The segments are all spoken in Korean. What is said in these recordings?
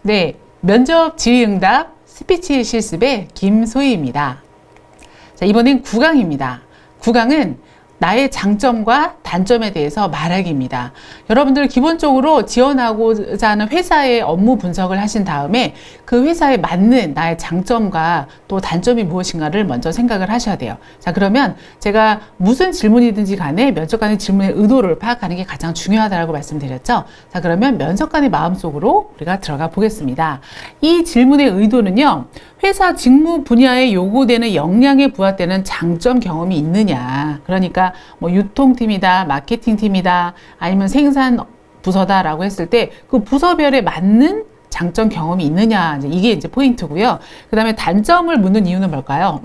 네, 면접 질의응답 스피치 실습의 김소희입니다. 자, 이번엔 9강입니다. 9강은 나의 장점과 단점에 대해서 말하기입니다. 여러분들 기본적으로 지원하고자 하는 회사의 업무 분석을 하신 다음에 그 회사에 맞는 나의 장점과 또 단점이 무엇인가를 먼저 생각을 하셔야 돼요. 자, 그러면 제가 무슨 질문이든지 간에 면접관의 질문의 의도를 파악하는 게 가장 중요하다고 말씀드렸죠. 자, 그러면 면접관의 마음속으로 우리가 들어가 보겠습니다. 이 질문의 의도는요, 회사 직무 분야에 요구되는 역량에 부합되는 장점 경험이 있느냐. 그러니까 뭐 유통팀이다, 마케팅팀이다, 아니면 생산 부서다라고 했을 때 그 부서별에 맞는 장점 경험이 있느냐, 이게 이제 포인트고요. 그 다음에 단점을 묻는 이유는 뭘까요?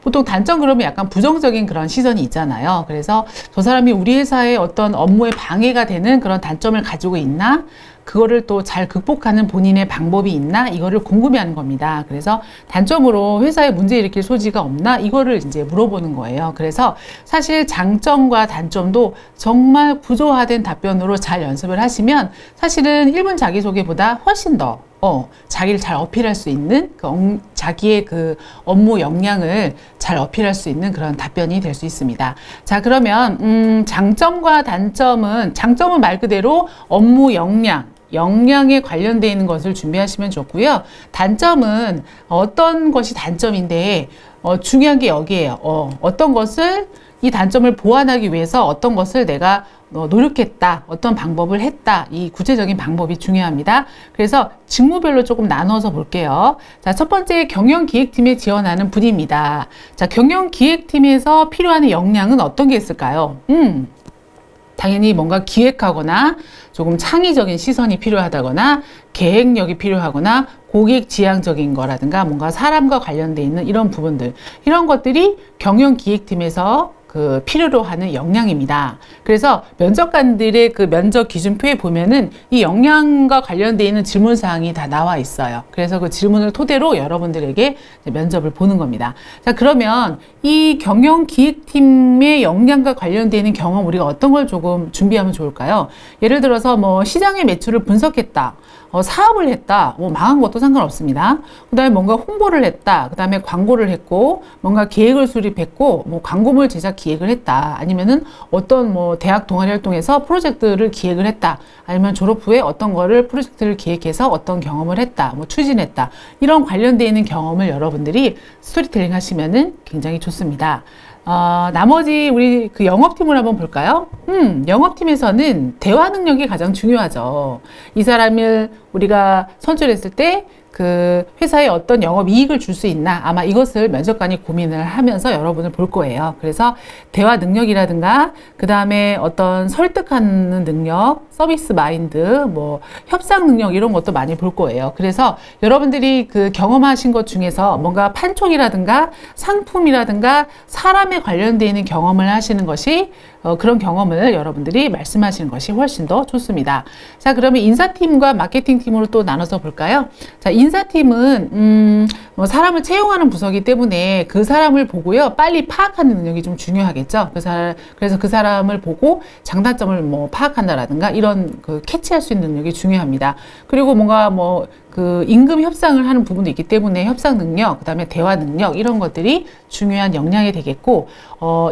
보통 단점 그러면 약간 부정적인 그런 시선이 있잖아요. 그래서 저 사람이 우리 회사의 어떤 업무에 방해가 되는 그런 단점을 가지고 있나? 그거를 또 잘 극복하는 본인의 방법이 있나? 이거를 궁금해하는 겁니다. 그래서 단점으로 회사에 문제 일으킬 소지가 없나? 이거를 이제 물어보는 거예요. 그래서 사실 장점과 단점도 정말 구조화된 답변으로 잘 연습을 하시면 사실은 1분 자기소개보다 훨씬 더 자기를 잘 어필할 수 있는 자기의 그 업무 역량을 잘 어필할 수 있는 그런 답변이 될 수 있습니다. 자, 그러면 장점과 단점은, 장점은 말 그대로 업무 역량에 관련되어 있는 것을 준비하시면 좋고요. 단점은 어떤 것이 단점인데 중요한 게 여기에요. 어떤 것을, 이 단점을 보완하기 위해서 어떤 것을 내가 노력했다, 어떤 방법을 했다, 이 구체적인 방법이 중요합니다. 그래서 직무별로 조금 나눠서 볼게요. 자, 첫 번째 경영기획팀에 지원하는 분입니다. 자, 경영기획팀에서 필요한 역량은 어떤 게 있을까요? 당연히 뭔가 기획하거나 조금 창의적인 시선이 필요하다거나 계획력이 필요하거나 고객 지향적인 거라든가 뭔가 사람과 관련돼 있는 이런 부분들, 이런 것들이 경영기획팀에서 필요로 하는 역량입니다. 그래서 면접관들의 그 면접 기준표에 보면은 이 역량과 관련되어 있는 질문 사항이 다 나와 있어요. 그래서 그 질문을 토대로 여러분들에게 면접을 보는 겁니다. 자, 그러면 이 경영기획팀의 역량과 관련되어 있는 경험, 우리가 어떤 걸 조금 준비하면 좋을까요? 예를 들어서 뭐 시장의 매출을 분석했다, 사업을 했다, 뭐 망한 것도 상관없습니다. 그 다음에 뭔가 홍보를 했다, 그 다음에 광고를 했고, 뭔가 계획을 수립했고, 뭐 광고물 제작 기획을 했다, 아니면은 어떤 뭐 대학 동아리 활동에서 프로젝트를 기획을 했다, 아니면 졸업 후에 어떤 거를 프로젝트를 기획해서 어떤 경험을 했다, 뭐 추진했다, 이런 관련되어 있는 경험을 여러분들이 스토리텔링 하시면은 굉장히 좋습니다. 나머지 우리 그 영업팀을 한번 볼까요? 영업팀에서는 대화 능력이 가장 중요하죠. 이 사람을 우리가 선출했을 때 그 회사에 어떤 영업 이익을 줄 수 있나, 아마 이것을 면접관이 고민을 하면서 여러분을 볼 거예요. 그래서 대화 능력이라든가 그 다음에 어떤 설득하는 능력, 서비스 마인드, 뭐 협상 능력, 이런 것도 많이 볼 거예요. 그래서 여러분들이 그 경험하신 것 중에서 뭔가 판촉이라든가 상품이라든가 사람에 관련되어 있는 경험을 하시는 것이 그런 경험을 여러분들이 말씀하시는 것이 훨씬 더 좋습니다. 자, 그러면 인사팀과 마케팅팀으로 또 나눠서 볼까요? 자, 인사팀은 사람을 채용하는 부서이기 때문에 그 사람을 보고요, 빨리 파악하는 능력이 좀 중요하겠죠. 그래서 그 사람을 보고 장단점을 뭐 파악한다라든가 이런 그 캐치할 수 있는 능력이 중요합니다. 그리고 뭔가 뭐 그 임금 협상을 하는 부분도 있기 때문에 협상 능력, 그 다음에 대화 능력, 이런 것들이 중요한 역량이 되겠고,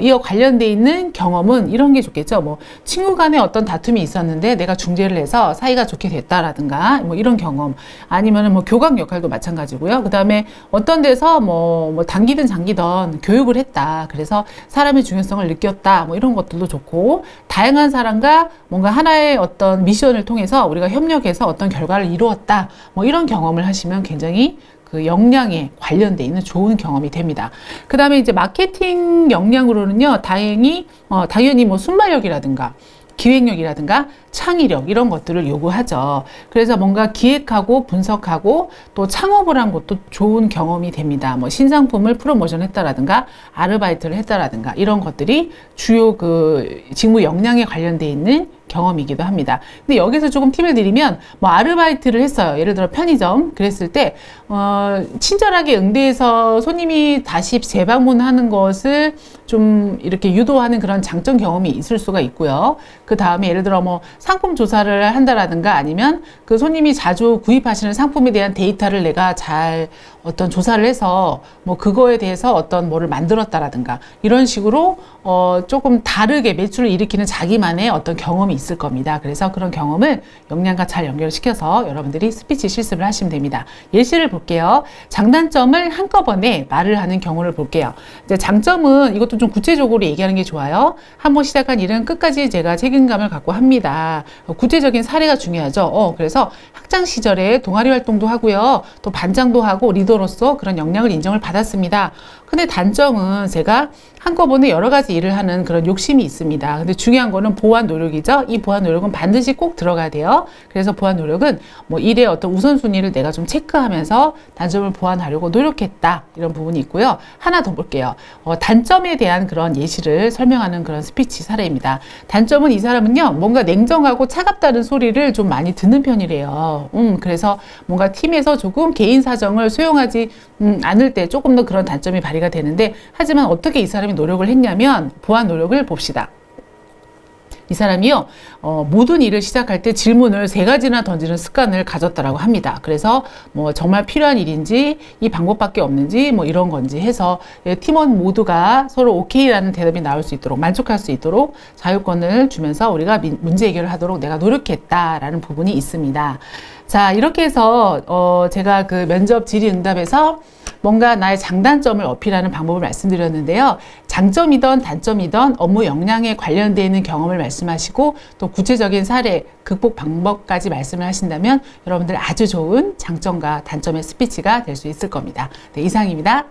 이와 관련돼 있는 경험은 이런 게 좋겠죠. 뭐 친구 간에 어떤 다툼이 있었는데 내가 중재를 해서 사이가 좋게 됐다라든가 뭐 이런 경험, 아니면은 뭐 교감 역할도 마찬가지고요. 그 다음에 어떤 데서 뭐 단기든 장기든 교육을 했다, 그래서 사람의 중요성을 느꼈다, 뭐 이런 것들도 좋고, 다양한 사람과 뭔가 하나의 어떤 미션을 통해서 우리가 협력해서 어떤 결과를 이루었다, 뭐 이런 경험을 하시면 굉장히 그 역량에 관련돼 있는 좋은 경험이 됩니다. 그 다음에 이제 마케팅 역량으로는요, 당연히 뭐 순발력이라든가 기획력이라든가 창의력, 이런 것들을 요구하죠. 그래서 뭔가 기획하고 분석하고 또 창업을 한 것도 좋은 경험이 됩니다. 뭐 신상품을 프로모션 했다라든가 아르바이트를 했다라든가 이런 것들이 주요 그 직무 역량에 관련돼 있는 경험이기도 합니다. 근데 여기서 조금 팁을 드리면, 뭐 아르바이트를 했어요. 예를 들어 편의점 그랬을 때 친절하게 응대해서 손님이 다시 재방문하는 것을 좀 이렇게 유도하는 그런 장점 경험이 있을 수가 있고요. 그 다음에 예를 들어 뭐 상품 조사를 한다라든가 아니면 그 손님이 자주 구입하시는 상품에 대한 데이터를 내가 잘 어떤 조사를 해서 뭐 그거에 대해서 어떤 뭐를 만들었다라든가 이런 식으로 조금 다르게 매출을 일으키는 자기만의 어떤 경험이 있을 겁니다. 그래서 그런 경험을 역량과 잘 연결시켜서 여러분들이 스피치 실습을 하시면 됩니다. 예시를 볼게요. 장단점을 한꺼번에 말을 하는 경우를 볼게요. 이제 장점은 이것도 좀 구체적으로 얘기하는 게 좋아요. 한번 시작한 일은 끝까지 제가 책임감을 갖고 합니다. 구체적인 사례가 중요하죠. 그래서 학창 시절에 동아리 활동도 하고요. 또 반장도 하고 리더로서 그런 역량을 인정을 받았습니다. 근데 단점은 제가 한꺼번에 여러 가지 일을 하는 그런 욕심이 있습니다. 근데 중요한 거는 보완 노력이죠. 이 보완 노력은 반드시 꼭 들어가야 돼요. 그래서 보완 노력은 뭐 일의 어떤 우선순위를 내가 좀 체크하면서 단점을 보완하려고 노력했다. 이런 부분이 있고요. 하나 더 볼게요. 단점에 대한 그런 예시를 설명하는 그런 스피치 사례입니다. 단점은 이 사람은요, 뭔가 냉정하고 차갑다는 소리를 좀 많이 듣는 편이래요. 그래서 뭔가 팀에서 조금 개인 사정을 수용하지 않을 때 조금 더 그런 단점이 발휘가 되는데, 하지만 어떻게 이 사람이 노력을 했냐면 보완 노력을 봅시다. 이 사람이요, 모든 일을 시작할 때 질문을 3가지나 던지는 습관을 가졌다라고 합니다. 그래서 뭐 정말 필요한 일인지, 이 방법밖에 없는지, 뭐 이런 건지 해서 팀원 모두가 서로 오케이라는 대답이 나올 수 있도록, 만족할 수 있도록 자유권을 주면서 우리가 문제 해결을 하도록 내가 노력했다라는 부분이 있습니다. 자, 이렇게 해서 제가 그 면접 질의응답에서 뭔가 나의 장단점을 어필하는 방법을 말씀드렸는데요. 장점이든 단점이든 업무 역량에 관련되어 있는 경험을 말씀하시고 또 구체적인 사례, 극복 방법까지 말씀을 하신다면 여러분들 아주 좋은 장점과 단점의 스피치가 될 수 있을 겁니다. 네, 이상입니다.